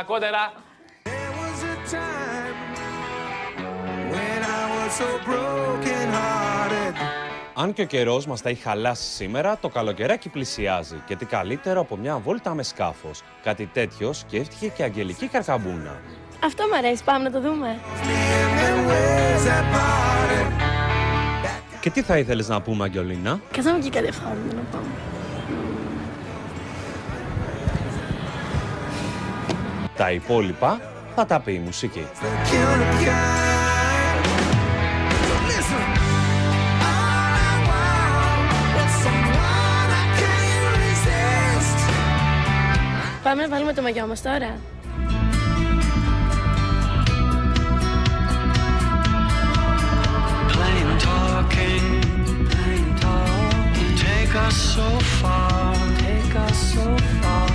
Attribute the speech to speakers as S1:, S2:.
S1: Κότερα.
S2: Αν και ο καιρός μας τα έχει χαλάσει σήμερα, το καλοκαιράκι πλησιάζει και τι καλύτερο από μια βόλτα με σκάφος. Κάτι τέτοιο σκέφτηκε και η Αγγελική Καρκαμπούνα.
S3: Αυτό μ' αρέσει, πάμε να το δούμε.
S2: Και τι θα ήθελες να πούμε, Αγγελίνα?
S3: Κάθαμε και κάτι ευχάριστο να πάμε.
S2: Τα υπόλοιπα θα τα πει η μουσική.
S3: Πάμε να βάλουμε το μαγιό μας τώρα.
S4: Plain talking, take us so far, take us so far.